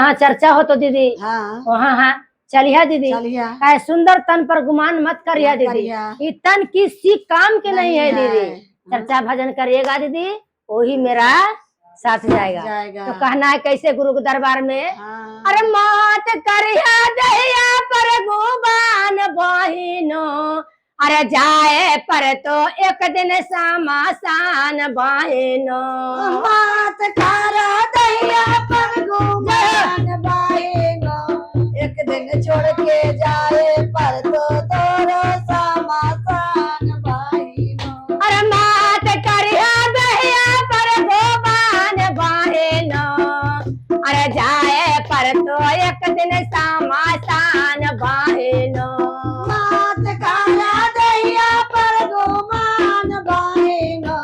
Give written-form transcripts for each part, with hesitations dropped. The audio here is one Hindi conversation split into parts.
जहाँ चर्चा हो तो दीदी हाँ वहाँ हाँ चलिया दीदी। चलिया है सुंदर तन पर गुमान मत करिया मत दीदी, करिया। ये तन किसी काम के नहीं है दीदी। हाँ, चर्चा भजन करिएगा दीदी, वही मेरा साथ जाएगा। तो कहना है कैसे गुरु के दरबार में, हाँ। अरे मत करिया दहिया पर गुमान बहिनो, अरे जाए पर तो एक दिन समासान बहिनो। मत करा दहिया पर गुमान बहिनो, एक दिन छोड़ के जाए पर तो तोरो समासान बहिनो। अरे मत करिया दहिया पर गुमान बहिनो, अरे जाए पर तो एक दिन समासान बहिनो। मत करा दहिया पर गुमान बहिनो,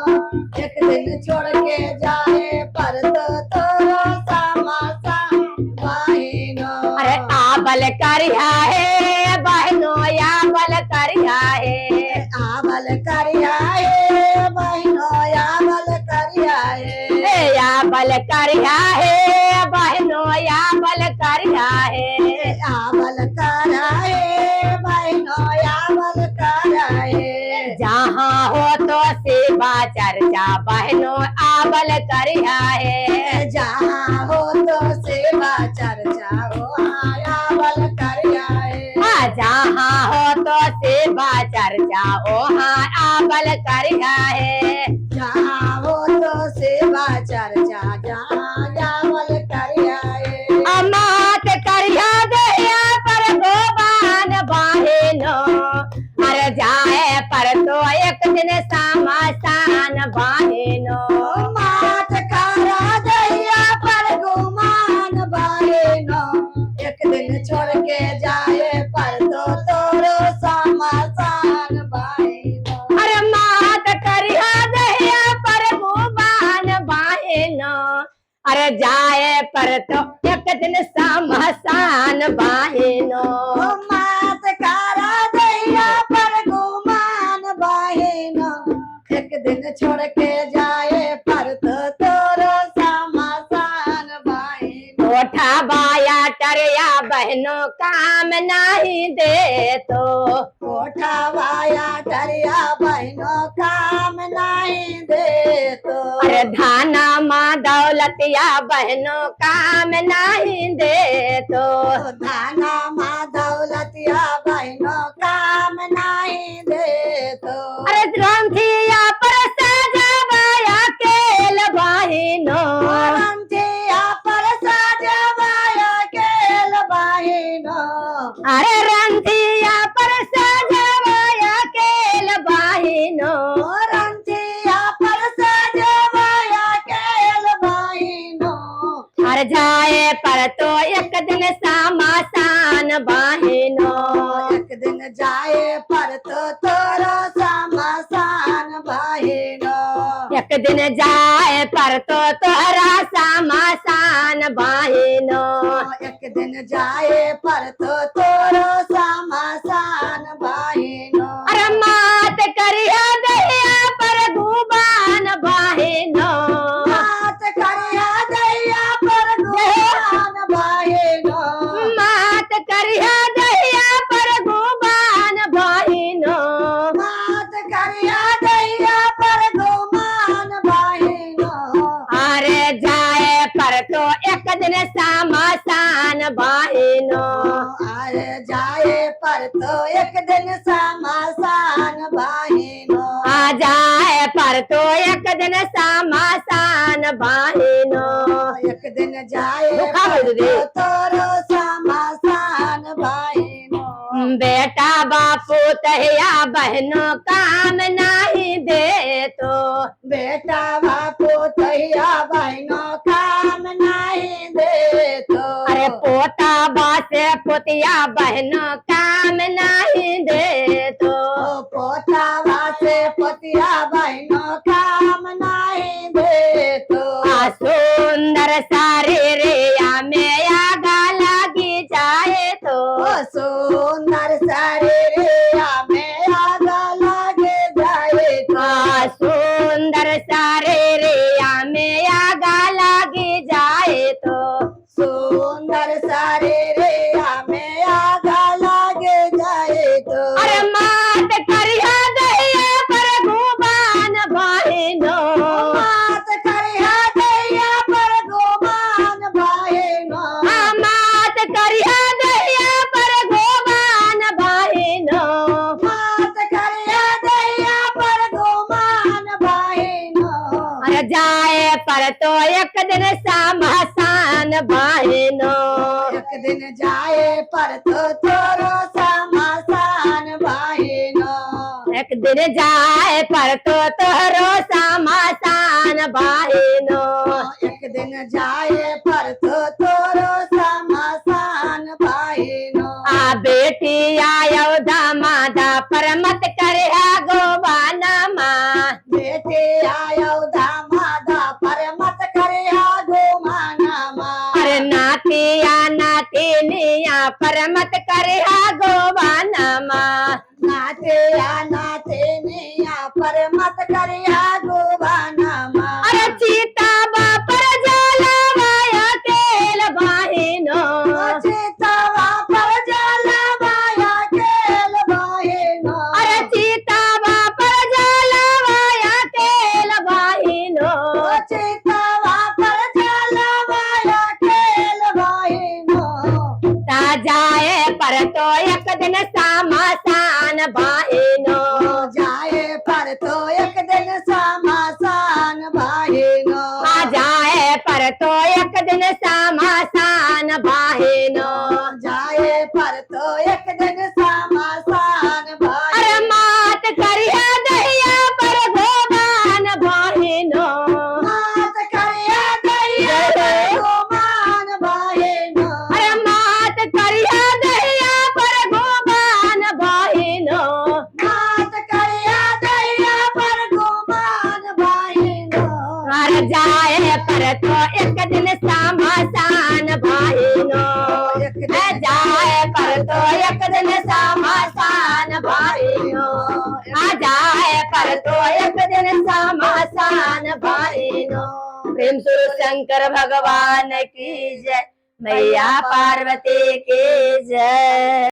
एक दिन छोड़ के जाए पर तो तोरो समासान बहिनो। अरे आबल करिया है बहनो, आबल करिया है, आवल करिया है बहिनो, आवल करिया है। आबल करिया है बहनो, आबल करिया है, आवल करा है बहिनो, आवल करा है। जहाँ हो तो सेवा चर्चा बहनो आबल करिया है, जहाँ हो तो सेवा चर्चा हो आवल करिया है। जहाँ हो तो सेवा चर्चा वहाँ आबल करिया है, जहाँ हो तो सेवा चर्चा जहाँ आवल करिया है। अमात करिया दहिया पर गोबान बहिनो, अरे जाए पर तो एक दिन समासान बहिनो। मात करा दहिया पर गुमान बहिनो, एक दिन छोड़ के जाए पर तो तोरो समासान बहिनो। अरे मात करिया दहिया पर गोबान बहिनो, अरे जाए पर तो एक दिन समासान बहिनो। मात करा दहिया पर गुमान बहिनो, एक दिन छोड़ के जाए पर तो तोरो समासान बहिनो। कोठा बाया टरिया बहनों काम नहीं दे तो, कोठा वाया डरिया बहनों काम नहीं दे तो। अरे धाना माँ दौलतिया बहनों काम नहीं दे तो, धाना माँ दौलतिया बहनों काम नहीं दे तो। अरे ग्रंथिया पर सजवाया केल बहनों, रंथिया पर सजवाया केल बहनों। अरे रंथिया पर सजवाया केल बहनों, रंथिया पर सजवाया केल बहनों। अरे जाए पर तो एक दिन समासान बहनों। एक दिन जाए पर तो तोरो समासान बहिनो। एक दिन जाए पर तो तोरा समासान बहिनो। एक दिन जाए पर तो तोरो समासान बहिनो। अरे मात करिया दहिया पर गुबान बहिनो, मात करिया दहिया पर गुबान बहिनो। मात करिया दहिया पर गुबान बहिनो। मात करिया दहिया पर गुमान बहिनो। अरे जाए पर तो एक दिन समासान बहिनो। अरे जाए पर तो एक दिन समासान बहिनो। आ जाए पर तो एक दिन समासान बहिनो। एक दिन जाए दुखा पर दीदी। तो तोरो समासान बहिनो। बेटा बापू तहिया बहनों काम नहीं दे तो, बेटा बापू तहिया बहनों काम नहीं दे तो। अरे पोता बासे पोतिया बहनों काम नहीं दे तो, पोता वासे पोतिया बहनों काम नहीं दे तो। सुंदर सारे रेया में आगा लगी जाए तो, सुंदर शरीरिया में आग लगे जाए तो। सुंदर सारे रेया में आगा लगी जाए तो, सुंदर सुंदर सारे रे में आगा लागे जाए तो अरे मात करिया दैया पर गुमान बहिनो मात करिया दैया पर गोमान बहिनो मात करिया दैया पर गुमान बहिनो मात करिया दैया पर गोमान बहिनो अरे जाए पर तो एक दिन सामसान बहिनो एक दिन जाए पर तो तोरो समासान बहिनो एक दिन जाए पर तो तोरो सामसान बहिनो एक दिन जाए पर तो तोरो समासान बहिनो आ बेटी आयो दामादा पर मत करे गोबाना माँ बेटे आयो दामादा पर मत करे गोमाना अरे नातिया नातिनिया पर मत करे गोबाना माँ नाते या नाते निया पर मत करे गोबाना अरे सीता बापर जाला वाया केल बहिनो चितवा पर जाला माया केल बहिनो अरे सीता बापर जाला वाया केल बहिनो चितवा पर जाला माया केल बहिनो ता जाए पर तो एक दिन सामसान बहिनो जाए पर तो एक दिन समासान बहिनो आ जाए पर तो एक दिन सामसान बहिनो जाए पर तो एक दिन समासान अरे बहिनो मात करिया दैया पर गोबान बहिनो मात करिया दैया पर गोमान बहिनो अरे मात करिया दैया पर गोबान बहिनो मात करिया दैया पर गोमान बहिनो अरे जाए पर तो एक दिन सामसान बहिनो एक जाए पर तो एक दिन सामसान बहिनो आ जाए पर तो एक दिन सामसान बहिनो प्रेम सुर शंकर भगवान की जय मैया पार्वती की जय।